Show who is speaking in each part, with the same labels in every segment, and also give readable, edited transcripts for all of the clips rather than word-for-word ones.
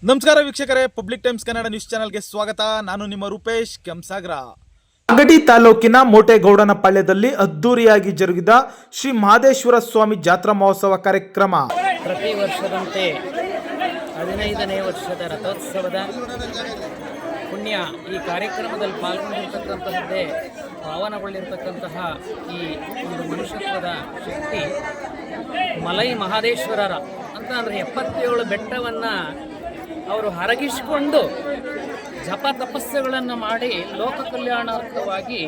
Speaker 1: ನಮಸ್ಕಾರ ವೀಕ್ಷಕರೇ, public times Kannada news ಚಾನೆಲ್ಗೆ ಸ್ವಾಗತ. ನಾನು ನಿಮ್ಮ ರೂಪೇಶ್ ಕೆಂಸಾಗರ. ಮಾಗಡಿ ತಾಲೂಕಿನ ಮೋಟೇಗೌಡನ ಪಾಳ್ಯದಲ್ಲಿ ಅದ್ದೂರಿಯಾಗಿ ಜರುಗಿದ ಶ್ರೀ ಮಹದೇಶ್ವರ ಸ್ವಾಮಿ ಜಾತ್ರಾ ಮಹೋತ್ಸವ ಕಾರ್ಯಕ್ರಮ.
Speaker 2: ಪ್ರತಿ ವರ್ಷದಂತೆ 15ನೇ ವರ್ಷದ ರಥೋತ್ಸವದ ಪುಣ್ಯ ಈ ಕಾರ್ಯಕ್ರಮದಲ್ಲಿ ಪಾಲ್ಗೊಂಡಿರ್ತಕ್ಕಂತಹದ್ದೇ ಪಾವನಗೊಳ್ಳಿರ್ತಕ್ಕಂತಹ ಈ ಒಂದು ಮನುಷ್ಯತ್ವದ ಶಕ್ತಿ ಮಲೈ ಮಹದೇಶ್ವರರ ಅಂತ ಅಂದರೆ 77 ಬೆಟ್ಟವನ್ನು ಅವರು ಹರಗಿಸಿಕೊಂಡು ಜಪ ತಪಸ್ಸುಗಳನ್ನು ಮಾಡಿ ಲೋಕ ಕಲ್ಯಾಣಾರ್ಥವಾಗಿ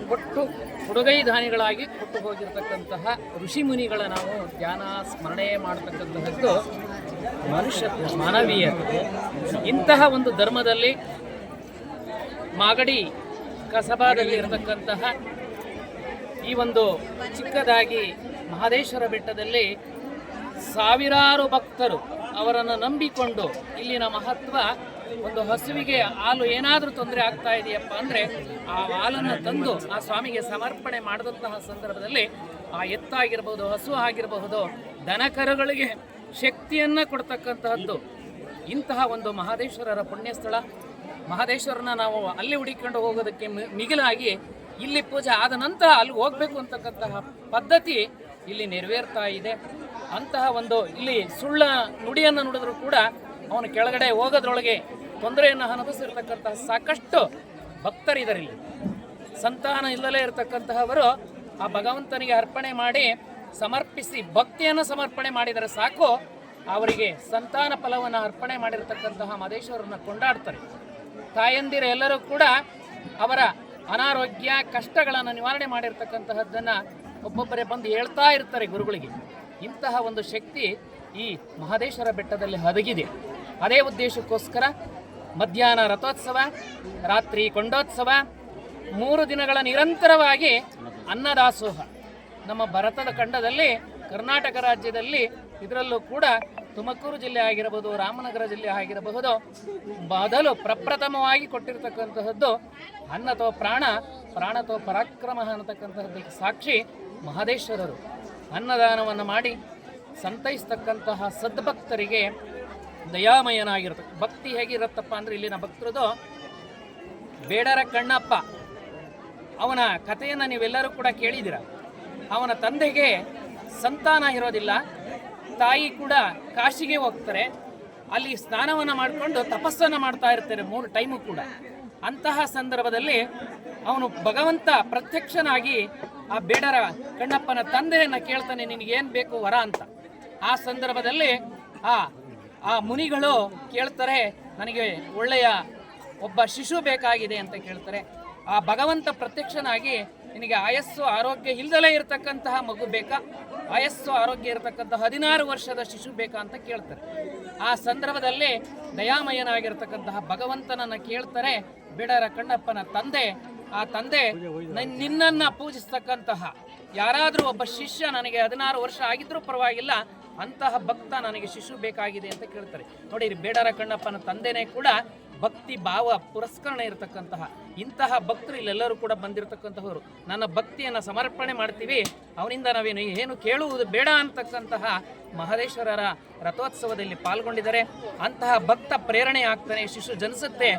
Speaker 2: ಕೊಟ್ಟು ಕೊಡುಗೈದಾನಿಗಳಾಗಿ ಕೊಟ್ಟು ಹೋಗಿರ್ತಕ್ಕಂತಹ ಋಷಿ ಮುನಿಗಳ ನಾವು ಧ್ಯಾನ ಸ್ಮರಣೆ ಮಾಡತಕ್ಕಂತಹದ್ದು ಮನುಷ್ಯತ್ವ, ಮಾನವೀಯತೆ. ಇಂತಹ ಒಂದು ಧರ್ಮದಲ್ಲಿ ಮಾಗಡಿ ಕಸಬಾದಲ್ಲಿ ಇರತಕ್ಕಂತಹ ಈ ಒಂದು ಚಿಕ್ಕದಾಗಿ ಮಹದೇಶ್ವರ ಬೆಟ್ಟದಲ್ಲಿ ಸಾವಿರಾರು ಭಕ್ತರು ಅವರನ್ನು ನಂಬಿಕೊಂಡು ಇಲ್ಲಿನ ಮಹತ್ವ, ಒಂದು ಹಸುವಿಗೆ ಹಾಲು ಏನಾದರೂ ತೊಂದರೆ ಆಗ್ತಾ ಇದೆಯಪ್ಪ ಅಂದರೆ ಆ ಹಾಲನ್ನು ತಂದು ಆ ಸ್ವಾಮಿಗೆ ಸಮರ್ಪಣೆ ಮಾಡಿದಂತಹ ಸಂದರ್ಭದಲ್ಲಿ ಆ ಎತ್ತಾಗಿರಬಹುದು, ಹಸು ಆಗಿರಬಹುದು, ದನಕರುಗಳಿಗೆ ಶಕ್ತಿಯನ್ನು ಕೊಡ್ತಕ್ಕಂತಹದ್ದು ಇಂತಹ ಒಂದು ಮಹದೇಶ್ವರರ ಪುಣ್ಯಸ್ಥಳ. ಮಹದೇಶ್ವರನ ನಾವು ಅಲ್ಲಿ ಹುಡುಕೊಂಡು ಹೋಗೋದಕ್ಕೆ ಮಿಗಿಲಾಗಿ ಇಲ್ಲಿ ಪೂಜೆ ಆದ ನಂತರ ಅಲ್ಲಿ ಹೋಗಬೇಕು ಅಂತಕ್ಕಂತಹ ಪದ್ಧತಿ ಇಲ್ಲಿ ನೆರವೇರ್ತಾ ಇದೆ. ಅಂತಹ ಒಂದು ಇಲ್ಲಿ ಸುಳ್ಳ ನುಡಿಯನ್ನು ನುಡಿದ್ರೂ ಕೂಡ ಅವನು ಕೆಳಗಡೆ ಹೋಗೋದ್ರೊಳಗೆ ತೊಂದರೆಯನ್ನು ಅನುಭವಿಸಿರ್ತಕ್ಕಂತಹ ಸಾಕಷ್ಟು ಭಕ್ತರಿದ್ದಾರೆ. ಇಲ್ಲಿ ಸಂತಾನ ಇಲ್ಲಲೇ ಇರತಕ್ಕಂತಹವರು ಆ ಭಗವಂತನಿಗೆ ಅರ್ಪಣೆ ಮಾಡಿ ಸಮರ್ಪಿಸಿ ಭಕ್ತಿಯನ್ನು ಸಮರ್ಪಣೆ ಮಾಡಿದರೆ ಸಾಕು, ಅವರಿಗೆ ಸಂತಾನ ಫಲವನ್ನು ಅರ್ಪಣೆ ಮಾಡಿರ್ತಕ್ಕಂತಹ ಮಹದೇಶ್ವರನ ಕೊಂಡಾಡ್ತಾರೆ. ತಾಯಂದಿರ ಎಲ್ಲರೂ ಕೂಡ ಅವರ ಅನಾರೋಗ್ಯ ಕಷ್ಟಗಳನ್ನು ನಿವಾರಣೆ ಮಾಡಿರ್ತಕ್ಕಂತಹದ್ದನ್ನು ಒಬ್ಬೊಬ್ಬರೇ ಬಂದು ಹೇಳ್ತಾ ಇರ್ತಾರೆ ಗುರುಗಳಿಗೆ. ಇಂತಹ ಒಂದು ಶಕ್ತಿ ಈ ಮಹದೇಶ್ವರ ಬೆಟ್ಟದಲ್ಲಿ ಹದಗಿದೆ. ಅದೇ ಉದ್ದೇಶಕ್ಕೋಸ್ಕರ ಮಧ್ಯಾಹ್ನ ರಥೋತ್ಸವ, ರಾತ್ರಿ ಕೊಂಡೋತ್ಸವ, 3 ದಿನಗಳ ನಿರಂತರವಾಗಿ ಅನ್ನದಾಸೋಹ. ನಮ್ಮ ಭಾರತದ ಖಂಡದಲ್ಲಿ ಕರ್ನಾಟಕ ರಾಜ್ಯದಲ್ಲಿ ಇದರಲ್ಲೂ ಕೂಡ ತುಮಕೂರು ಜಿಲ್ಲೆ ಆಗಿರಬಹುದು, ರಾಮನಗರ ಜಿಲ್ಲೆ ಆಗಿರಬಹುದು, ಮೊದಲು ಪ್ರಪ್ರಥಮವಾಗಿ ಕೊಟ್ಟಿರ್ತಕ್ಕಂತಹದ್ದು ಅನ್ನತೋ ಪ್ರಾಣ, ಪ್ರಾಣತೋ ಪರಾಕ್ರಮ ಅನ್ನತಕ್ಕಂತಹದ್ದಕ್ಕೆ ಸಾಕ್ಷಿ ಮಹದೇಶ್ವರರು. ಅನ್ನದಾನವನ್ನು ಮಾಡಿ ಸಂತೈಸ್ತಕ್ಕಂತಹ ಸದ್ಭಕ್ತರಿಗೆ ದಯಾಮಯನಾಗಿರುತ್ತೆ. ಭಕ್ತಿ ಹೇಗಿರುತ್ತಪ್ಪ ಅಂದರೆ ಇಲ್ಲಿನ ಭಕ್ತರದು ಬೇಡರ ಕಣ್ಣಪ್ಪ, ಅವನ ಕಥೆಯನ್ನು ನೀವೆಲ್ಲರೂ ಕೂಡ ಕೇಳಿದ್ದೀರ. ಅವನ ತಂದೆಗೆ ಸಂತಾನ ಇರೋದಿಲ್ಲ, ತಾಯಿ ಕೂಡ ಕಾಶಿಗೆ ಹೋಗ್ತಾರೆ, ಅಲ್ಲಿ ಸ್ನಾನವನ್ನು ಮಾಡಿಕೊಂಡು ತಪಸ್ಸನ್ನು ಮಾಡ್ತಾ ಇರ್ತಾರೆ 3 ಟೈಮು ಕೂಡ. ಅಂತಹ ಸಂದರ್ಭದಲ್ಲಿ ಅವನು ಭಗವಂತ ಪ್ರತ್ಯಕ್ಷನಾಗಿ ಆ ಬೇಡರ ಕಣ್ಣಪ್ಪನ ತಂದೆಯನ್ನು ಕೇಳ್ತಾನೆ, ನಿನಗೇನು ಬೇಕು ವರ ಅಂತ. ಆ ಸಂದರ್ಭದಲ್ಲಿ ಆ ಮುನಿಗಳು ಕೇಳ್ತಾರೆ, ನನಗೆ ಒಳ್ಳೆಯ ಒಬ್ಬ ಶಿಶು ಬೇಕಾಗಿದೆ ಅಂತ ಕೇಳ್ತಾರೆ. ಆ ಭಗವಂತ ಪ್ರತ್ಯಕ್ಷನಾಗಿ, ನಿನಗೆ ಆಯಸ್ಸು ಆರೋಗ್ಯ ಇಲ್ದಲೇ ಇರತಕ್ಕಂತಹ ಮಗು ಬೇಕಾ, ಆಯಸ್ಸು ಆರೋಗ್ಯ ಇರತಕ್ಕಂತಹ 16 ವರ್ಷದ ಶಿಶು ಬೇಕಾ ಅಂತ ಕೇಳ್ತಾರೆ. ಆ ಸಂದರ್ಭದಲ್ಲಿ ದಯಾಮಯನಾಗಿರ್ತಕ್ಕಂತಹ ಭಗವಂತನನ್ನು ಕೇಳ್ತಾರೆ ಬೇಡರ ಕಣ್ಣಪ್ಪನ ತಂದೆ. ಆ ತಂದೆ, ನಿನ್ನನ್ನು ಪೂಜಿಸ್ತಕ್ಕಂತಹ ಯಾರಾದರೂ ಒಬ್ಬ ಶಿಷ್ಯ, ನನಗೆ 16 ವರ್ಷ ಆಗಿದ್ರೂ ಪರವಾಗಿಲ್ಲ, ಅಂತಹ ಭಕ್ತ ನನಗೆ ಶಿಶು ಬೇಕಾಗಿದೆ ಅಂತ ಕೇಳ್ತಾರೆ. ನೋಡಿ, ಬೇಡರ ಕಣ್ಣಪ್ಪನ ತಂದೆನೇ ಕೂಡ ಭಕ್ತಿ ಭಾವ ಪುರಸ್ಕರಣೆ ಇರತಕ್ಕಂತಹ ಇಂತಹ ಭಕ್ತರು ಇಲ್ಲೆಲ್ಲರೂ ಕೂಡ ಬಂದಿರತಕ್ಕಂತಹವರು. ನನ್ನ ಭಕ್ತಿಯನ್ನು ಸಮರ್ಪಣೆ ಮಾಡ್ತೀವಿ, ಅವನಿಂದ ನಾವೇನು ಏನು ಕೇಳುವುದು ಬೇಡ ಅಂತಕ್ಕಂತಹ ಮಹದೇಶ್ವರರ ರಥೋತ್ಸವದಲ್ಲಿ ಪಾಲ್ಗೊಂಡಿದ್ದಾರೆ. ಅಂತಹ ಭಕ್ತ ಪ್ರೇರಣೆ ಆಗ್ತಾನೆ, ಶಿಶು ಜನಿಸುತ್ತೆ,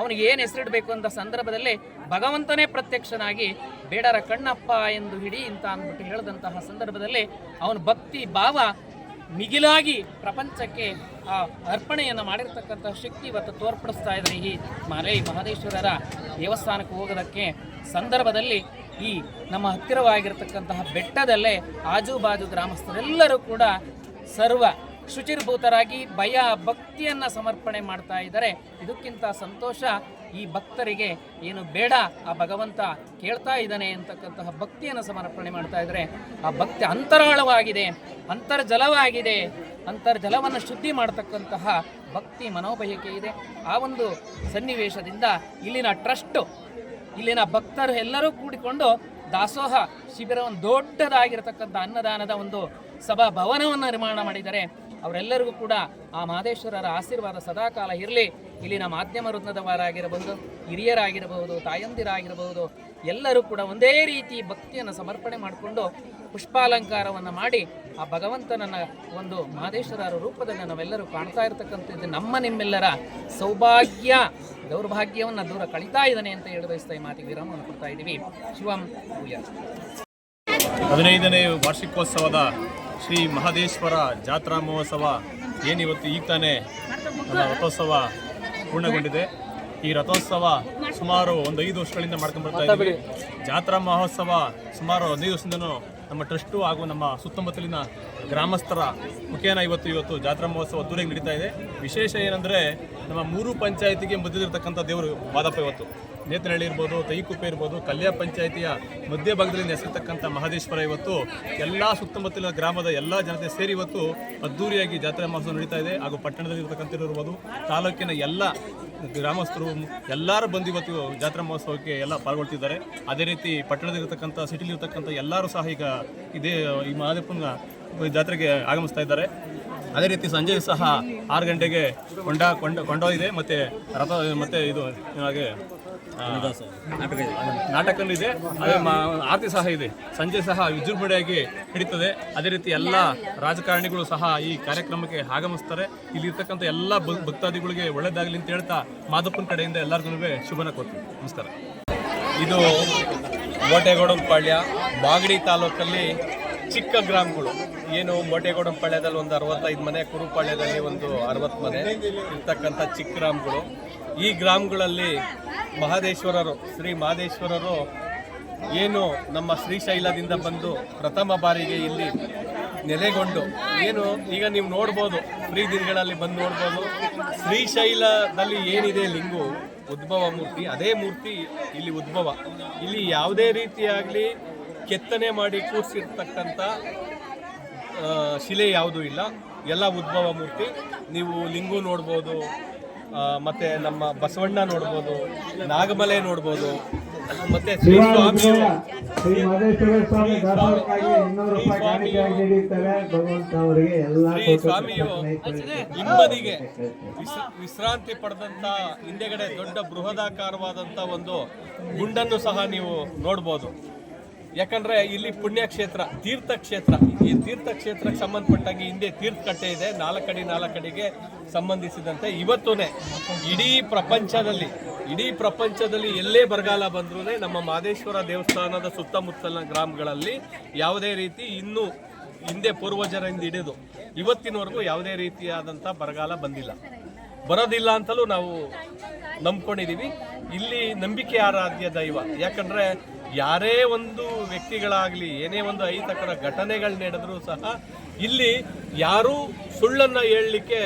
Speaker 2: ಅವನಿಗೆ ಏನು ಹೆಸರಿಡಬೇಕು ಅಂತ ಸಂದರ್ಭದಲ್ಲಿ ಭಗವಂತನೇ ಪ್ರತ್ಯಕ್ಷನಾಗಿ ಬೇಡರ ಕಣ್ಣಪ್ಪ ಎಂದು ಹಿಡಿ ಅಂತ ಅಂದ್ಬಿಟ್ಟು ಹೇಳಿದಂತಹ ಸಂದರ್ಭದಲ್ಲಿ ಅವನ ಭಕ್ತಿ ಭಾವ ಮಿಗಿಲಾಗಿ ಪ್ರಪಂಚಕ್ಕೆ ಆ ಅರ್ಪಣೆಯನ್ನು ಮಾಡಿರ್ತಕ್ಕಂತಹ ಶಕ್ತಿ ಇವತ್ತು ತೋರ್ಪಡಿಸ್ತಾ ಇದ್ದಾರೆ. ಈ ಮಲೈ ಮಹದೇಶ್ವರರ ದೇವಸ್ಥಾನಕ್ಕೆ ಹೋಗೋದಕ್ಕೆ ಸಂದರ್ಭದಲ್ಲಿ ಈ ನಮ್ಮ ಹತ್ತಿರವಾಗಿರ್ತಕ್ಕಂತಹ ಬೆಟ್ಟದಲ್ಲೇ ಆಜುಬಾಜು ಗ್ರಾಮಸ್ಥರೆಲ್ಲರೂ ಕೂಡ ಸರ್ವ ಶುಚಿರ್ಭೂತರಾಗಿ ಭಯ ಭಕ್ತಿಯನ್ನು ಸಮರ್ಪಣೆ ಮಾಡ್ತಾ ಇದ್ದಾರೆ. ಇದಕ್ಕಿಂತ ಸಂತೋಷ ಈ ಭಕ್ತರಿಗೆ ಏನು ಬೇಡ ಆ ಭಗವಂತ ಕೇಳ್ತಾ ಇದ್ದಾನೆ ಅಂತಕ್ಕಂತಹ ಭಕ್ತಿಯನ್ನು ಸಮರ್ಪಣೆ ಮಾಡ್ತಾ ಇದ್ದಾರೆ. ಆ ಭಕ್ತಿ ಅಂತರಾಳವಾಗಿದೆ, ಅಂತರ್ಜಲವಾಗಿದೆ, ಅಂತರ್ಜಲವನ್ನು ಶುದ್ಧಿ ಮಾಡ್ತಕ್ಕಂತಹ ಭಕ್ತಿ ಮನೋಬಯಕೆ ಇದೆ. ಆ ಒಂದು ಸನ್ನಿವೇಶದಿಂದ ಇಲ್ಲಿನ ಟ್ರಸ್ಟು, ಇಲ್ಲಿನ ಭಕ್ತರು ಎಲ್ಲರೂ ಕೂಡಿಕೊಂಡು ದಾಸೋಹ ಶಿಬಿರವನ್ನು ದೊಡ್ಡದಾಗಿರತಕ್ಕಂಥ ಅನ್ನದಾನದ ಒಂದು ಸಭಾ ಭವನವನ್ನು ನಿರ್ಮಾಣ ಮಾಡಿದ್ದಾರೆ. ಅವರೆಲ್ಲರಿಗೂ ಕೂಡ ಆ ಮಹದೇಶ್ವರರ ಆಶೀರ್ವಾದ ಸದಾಕಾಲ ಇರಲಿ. ಇಲ್ಲಿನ ಮಾಧ್ಯಮ ವೃಂದದವರಾಗಿರಬಹುದು, ಹಿರಿಯರಾಗಿರಬಹುದು, ತಾಯಂದಿರಾಗಿರಬಹುದು, ಎಲ್ಲರೂ ಕೂಡ ಒಂದೇ ರೀತಿ ಭಕ್ತಿಯನ್ನು ಸಮರ್ಪಣೆ ಮಾಡಿಕೊಂಡು ಪುಷ್ಪಾಲಂಕಾರವನ್ನು ಮಾಡಿ ಆ ಭಗವಂತನನ್ನ ಒಂದು ಮಹದೇಶ್ವರರ ರೂಪದಲ್ಲಿ ನಾವೆಲ್ಲರೂ ಕಾಣ್ತಾ ಇರತಕ್ಕಂಥದ್ದು ನಮ್ಮ ನಿಮ್ಮೆಲ್ಲರ ಸೌಭಾಗ್ಯ. ದೌರ್ಭಾಗ್ಯವನ್ನು ದೂರ ಕಳೀತಾ ಇದ್ದಾನೆ ಅಂತ ಹೇಳಿ ಬಯಸ್ತಾ ಈ ಮಾತಿಗೆ ವಿರಾಮವನ್ನು ಕೊಡ್ತಾ ಇದ್ದೀವಿ. ಶಿವಂ ಭೂಯಾ.
Speaker 3: 15ನೇ ವಾರ್ಷಿಕೋತ್ಸವದ ಶ್ರೀ ಮಹದೇಶ್ವರ ಜಾತ್ರಾ ಮಹೋತ್ಸವ ಏನಿವತ್ತು ಈಗ ತಾನೇ ರಥೋತ್ಸವ ಪೂರ್ಣಗೊಂಡಿದೆ. ಈ ರಥೋತ್ಸವ ಸುಮಾರು ಒಂದು 5 ವರ್ಷಗಳಿಂದ ಮಾಡ್ಕೊಂಡು ಬರ್ತಾ ಇದ್ದೀವಿ. ಜಾತ್ರಾ ಮಹೋತ್ಸವ ಸುಮಾರು 15 ವರ್ಷದಿಂದನೂ ನಮ್ಮ ಟ್ರಸ್ಟು ಹಾಗೂ ನಮ್ಮ ಸುತ್ತಮುತ್ತಲಿನ ಗ್ರಾಮಸ್ಥರ ಮುಖೇನ ಇವತ್ತು ಜಾತ್ರಾ ಮಹೋತ್ಸವ ಅದ್ದೂರಿಯಾಗಿ ನಡೀತಾ ಇದೆ. ವಿಶೇಷ ಏನಂದರೆ ನಮ್ಮ 3 ಪಂಚಾಯಿತಿಗೆ ಮಧ್ಯದಿರ್ತಕ್ಕಂಥ ದೇವರು ಮಾದಪ್ಪ. ಇವತ್ತು ನೇತನಹಳ್ಳಿ ಇರ್ಬೋದು, ತೈಕುಪ್ಪೆ ಇರ್ಬೋದು, ಕಲ್ಯಾಣ ಪಂಚಾಯಿತಿಯ ಮಧ್ಯಭಾಗದಲ್ಲಿ ನೆಲೆಸಿರ್ತಕ್ಕಂಥ ಮಹದೇಶ್ವರ ಇವತ್ತು ಎಲ್ಲ ಸುತ್ತಮುತ್ತಲಿನ ಗ್ರಾಮದ ಎಲ್ಲ ಜನತೆ ಸೇರಿ ಇವತ್ತು ಅದ್ದೂರಿಯಾಗಿ ಜಾತ್ರಾ ಮಹೋತ್ಸವ ನಡೀತಾ ಇದೆ. ಹಾಗೂ ಪಟ್ಟಣದಲ್ಲಿ ಇರ್ತಕ್ಕಂಥ ಇರ್ಬೋದು, ತಾಲೂಕಿನ ಎಲ್ಲ ಗ್ರಾಮಸ್ಥರು ಎಲ್ಲರೂ ಬಂದು ಇವತ್ತು ಜಾತ್ರಾ ಮಹೋತ್ಸವಕ್ಕೆ ಎಲ್ಲ ಪಾಲ್ಗೊಳ್ತಿದ್ದಾರೆ. ಅದೇ ರೀತಿ ಪಟ್ಟಣದಲ್ಲಿರ್ತಕ್ಕಂಥ ಸಿಟಿಲಿರ್ತಕ್ಕಂಥ ಎಲ್ಲರೂ ಸಹ ಈಗ ಈ ಮಹದೇವನ ಜಾತ್ರೆಗೆ ಆಗಮಿಸ್ತಾ ಇದ್ದಾರೆ. ಅದೇ ರೀತಿ ಸಂಜೆ ಸಹ 6 ಗಂಟೆಗೆ ಕೊಂಡೋಗಿದೆ ಮತ್ತು ರಥ ಮತ್ತು ಇದು ಹಾಗೆ ನಾಟಕನೂ ಇದೆ. ಅದೇ ಆರತಿ ಸಹ ಇದೆ. ಸಂಜೆ ಸಹ ವಿಜೃಂಭಣೆಯಾಗಿ ನಡೀತದೆ. ಅದೇ ರೀತಿ ಎಲ್ಲ ರಾಜಕಾರಣಿಗಳು ಸಹ ಈ ಕಾರ್ಯಕ್ರಮಕ್ಕೆ ಆಗಮಿಸ್ತಾರೆ. ಇಲ್ಲಿರ್ತಕ್ಕಂಥ ಎಲ್ಲ ಭಕ್ತಾದಿಗಳಿಗೆ ಒಳ್ಳೆಯದಾಗಲಿ ಅಂತ ಹೇಳ್ತಾ ಮಾದಪ್ಪನ ಕಡೆಯಿಂದ ಎಲ್ಲರಿಗೂ ಶುಭನ ಕೊಡ್ತೀವಿ. ನಮಸ್ಕಾರ.
Speaker 4: ಇದು ಮೋಟೆಗೌಡನಪಾಳ್ಯ ಮಾಗಡಿ ತಾಲೂಕಲ್ಲಿ ಚಿಕ್ಕ ಗ್ರಾಮಗಳು. ಏನು ಮೋಟೆಗೌಡನಪಾಳ್ಯದಲ್ಲಿ ಒಂದು 65 ಮನೆ, ಕುರುಪಾಳ್ಯದಲ್ಲಿ ಒಂದು 60 ಮನೆ ಇರ್ತಕ್ಕಂಥ ಚಿಕ್ಕ ಗ್ರಾಮಗಳು. ಈ ಗ್ರಾಮಗಳಲ್ಲಿ ಮಹದೇಶ್ವರರು, ಶ್ರೀ ಮಹದೇಶ್ವರರು ಏನು ನಮ್ಮ ಶ್ರೀಶೈಲದಿಂದ ಬಂದು ಪ್ರಥಮ ಬಾರಿಗೆ ಇಲ್ಲಿ ನೆಲೆಗೊಂಡು ಏನು ಈಗ ನೀವು ನೋಡ್ಬೋದು, ಫ್ರೀ ದಿನಗಳಲ್ಲಿ ಬಂದು ನೋಡ್ಬೋದು. ಶ್ರೀಶೈಲದಲ್ಲಿ ಏನಿದೆ ಲಿಂಗು ಉದ್ಭವ ಮೂರ್ತಿ, ಅದೇ ಮೂರ್ತಿ ಇಲ್ಲಿ ಉದ್ಭವ. ಇಲ್ಲಿ ಯಾವುದೇ ರೀತಿಯಾಗಲಿ ಕೆತ್ತನೆ ಮಾಡಿ ಕೂರಿಸಿರ್ತಕ್ಕಂಥ ಶಿಲೆ ಯಾವುದೂ ಇಲ್ಲ, ಎಲ್ಲ ಉದ್ಭವ ಮೂರ್ತಿ. ನೀವು ಲಿಂಗು ನೋಡ್ಬೋದು, ಮತ್ತು ನಮ್ಮ ಬಸವಣ್ಣ ನೋಡ್ಬೋದು, ನಾಗಮಲೆ ನೋಡ್ಬೋದು, ಮತ್ತು ಶ್ರೀ ಸ್ವಾಮಿಯು ಹಿಂಬದಿಗೆ ವಿಶ್ರಾಂತಿ ಪಡೆದಂಥ ಹಿಂದೆಗಡೆ ದೊಡ್ಡ ಬೃಹದಾಕಾರವಾದಂಥ ಒಂದು ಗುಂಡನ್ನು ಸಹ ನೀವು ನೋಡ್ಬೋದು. ಯಾಕಂದರೆ ಇಲ್ಲಿ ಪುಣ್ಯಕ್ಷೇತ್ರ, ತೀರ್ಥಕ್ಷೇತ್ರ. ಈ ತೀರ್ಥಕ್ಷೇತ್ರಕ್ಕೆ ಸಂಬಂಧಪಟ್ಟಾಗಿ ಹಿಂದೆ ತೀರ್ಥಕಟ್ಟೆ ಇದೆ, 4 ಅಡಿಗೆ ಸಂಬಂಧಿಸಿದಂತೆ. ಇವತ್ತೂ ಇಡೀ ಪ್ರಪಂಚದಲ್ಲಿ ಎಲ್ಲೇ ಬರಗಾಲ ಬಂದ್ರೂ ನಮ್ಮ ಮಹದೇಶ್ವರ ದೇವಸ್ಥಾನದ ಸುತ್ತಮುತ್ತಲಿನ ಗ್ರಾಮಗಳಲ್ಲಿ ಯಾವುದೇ ರೀತಿ ಇನ್ನೂ ಹಿಂದೆ ಪೂರ್ವಜರಿಂದ ಹಿಡಿದು ಇವತ್ತಿನವರೆಗೂ ಯಾವುದೇ ರೀತಿಯಾದಂಥ ಬರಗಾಲ ಬರೋದಿಲ್ಲ ಅಂತಲೂ ನಾವು ನಂಬ್ಕೊಂಡಿದ್ದೀವಿ. ಇಲ್ಲಿ ನಂಬಿಕೆ ಆರಾಧ್ಯ ದೈವ. ಯಾಕಂದರೆ ಯಾರೇ ಒಂದು ವ್ಯಕ್ತಿಗಳಾಗಲಿ, ಏನೇ ಒಂದು ಅಹಿತಕರ ಘಟನೆಗಳು ನಡೆದರೂ ಸಹ ಇಲ್ಲಿ ಯಾರೂ ಸುಳ್ಳನ್ನು ಹೇಳಲಿಕ್ಕೆ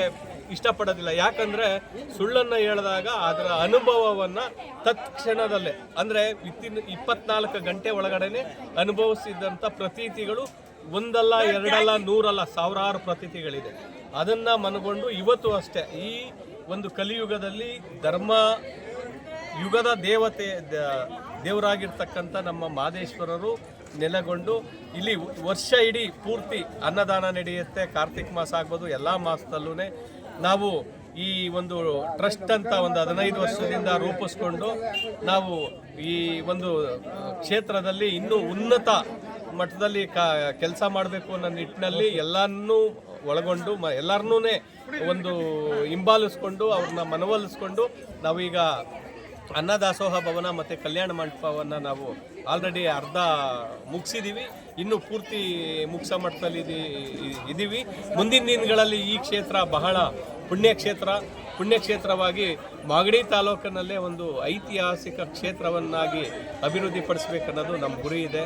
Speaker 4: ಇಷ್ಟಪಡೋದಿಲ್ಲ. ಯಾಕಂದರೆ ಸುಳ್ಳನ್ನು ಹೇಳಿದಾಗ ಅದರ ಅನುಭವವನ್ನು ತತ್ಕ್ಷಣದಲ್ಲೇ, ಅಂದರೆ ವಿತಿನ್ 24 ಗಂಟೆ ಒಳಗಡೆ ಅನುಭವಿಸಿದಂಥ ಪ್ರತೀತಿಗಳು ಒಂದಲ್ಲ, ಎರಡಲ್ಲ, 100 ಅಲ್ಲ, ಸಾವಿರಾರು ಪ್ರತೀತಿಗಳಿದೆ. ಅದನ್ನು ಮನಗೊಂಡು ಇವತ್ತು ಅಷ್ಟೇ ಈ ಒಂದು ಕಲಿಯುಗದಲ್ಲಿ ಧರ್ಮ ಯುಗದ ದೇವರಾಗಿರ್ತಕ್ಕಂಥ ನಮ್ಮ ಮಹದೇಶ್ವರರು ನೆಲೆಗೊಂಡು ಇಲ್ಲಿ ವರ್ಷ ಇಡೀ ಪೂರ್ತಿ ಅನ್ನದಾನ ನಡೆಯುತ್ತೆ. ಕಾರ್ತಿಕ್ ಮಾಸ ಆಗ್ಬೋದು, ಎಲ್ಲ ಮಾಸದಲ್ಲೂ ನಾವು ಈ ಒಂದು ಟ್ರಸ್ಟ್ ಅಂತ ಒಂದು 15 ವರ್ಷದಿಂದ ರೂಪಿಸ್ಕೊಂಡು ನಾವು ಈ ಒಂದು ಕ್ಷೇತ್ರದಲ್ಲಿ ಇನ್ನೂ ಉನ್ನತ ಮಟ್ಟದಲ್ಲಿ ಕೆಲಸ ಮಾಡಬೇಕು ಅನ್ನೋ ನಿಟ್ಟಿನಲ್ಲಿ ಎಲ್ಲನೂ ಒಳಗೊಂಡು ಎಲ್ಲರನ್ನೂ ಒಂದು ಹಿಂಬಾಲಿಸ್ಕೊಂಡು ಅವ್ರನ್ನ ಮನವೊಲಿಸ್ಕೊಂಡು ನಾವೀಗ ಅನ್ನದಾಸೋಹ ಭವನ ಮತ್ತು ಕಲ್ಯಾಣ ಮಂಟಪವನ್ನು ನಾವು ಆಲ್ರೆಡಿ ಅರ್ಧ ಮುಗಿಸಿದ್ದೀವಿ. ಇನ್ನೂ ಪೂರ್ತಿ ಮುಗಿಸೋ ಮಟ್ಟದಲ್ಲಿ ಇದ್ದೀವಿ. ಮುಂದಿನ ದಿನಗಳಲ್ಲಿ ಈ ಕ್ಷೇತ್ರ ಬಹಳ ಪುಣ್ಯಕ್ಷೇತ್ರವಾಗಿ ಮಾಗಡಿ ತಾಲೂಕಿನಲ್ಲೇ ಒಂದು ಐತಿಹಾಸಿಕ ಕ್ಷೇತ್ರವನ್ನಾಗಿ ಅಭಿವೃದ್ಧಿಪಡಿಸಬೇಕನ್ನೋದು ನಮ್ಮ ಗುರಿ ಇದೆ.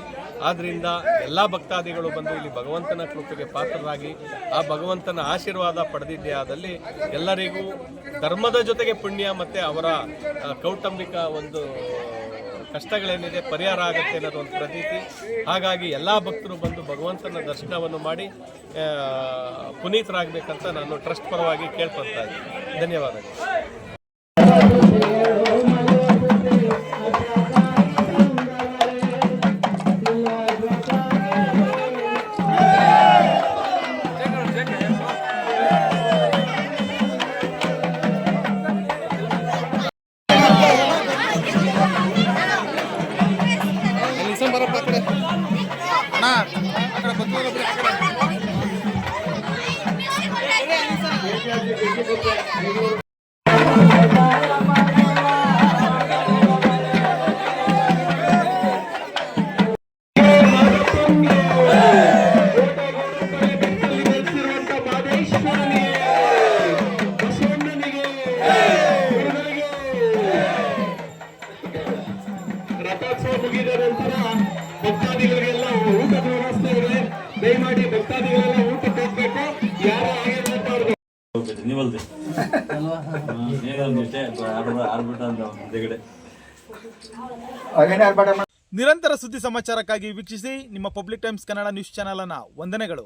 Speaker 4: ಆದ್ದರಿಂದ ಎಲ್ಲ ಭಕ್ತಾದಿಗಳು ಬಂದು ಇಲ್ಲಿ ಭಗವಂತನ ಕೃಪೆಗೆ ಪಾತ್ರರಾಗಿ ಆ ಭಗವಂತನ ಆಶೀರ್ವಾದ ಪಡೆದಿದ್ದೇ ಆದಲ್ಲಿ ಎಲ್ಲರಿಗೂ ಧರ್ಮದ ಜೊತೆಗೆ ಪುಣ್ಯ ಮತ್ತು ಅವರ ಕೌಟುಂಬಿಕ ಒಂದು ಕಷ್ಟಗಳೇನಿದೆ ಪರಿಹಾರ ಆಗುತ್ತೆ ಅನ್ನೋದು ಒಂದು ಪ್ರತೀತಿ. ಹಾಗಾಗಿ ಎಲ್ಲ ಭಕ್ತರು ಬಂದು ಭಗವಂತನ ದರ್ಶನವನ್ನು ಮಾಡಿ ಪುನೀತರಾಗಬೇಕಂತ ನಾನು ಟ್ರಸ್ಟ್ ಪರವಾಗಿ ಕೇಳ್ಕೊಳ್ತಾ ಇದ್ದೀನಿ. ಧನ್ಯವಾದಗಳು.
Speaker 5: ರಥೋತ್ಸವ ಮುಗಿದ ನಂತರ ಭಕ್ತಾದಿಗಳಿಗೆಲ್ಲ ಊಟದ ವ್ಯವಸ್ಥೆ ಇದೆ. ದಯಮಾಡಿ ಭಕ್ತಾದಿಗಳೆಲ್ಲ ಊಟಕ್ಕೆ ಹೋಗ್ಬೇಕು. ಯಾರು ಆಗಿರುವಂತವ್ರು
Speaker 1: ನಿರಂತರ ಸುದ್ದಿ ಸಮಾಚಾರಕ್ಕಾಗಿ ವೀಕ್ಷಿಸಿ ನಿಮ್ಮ public times Kannada news channel ಅನ್ನ. ವಂದನೆಗಳು.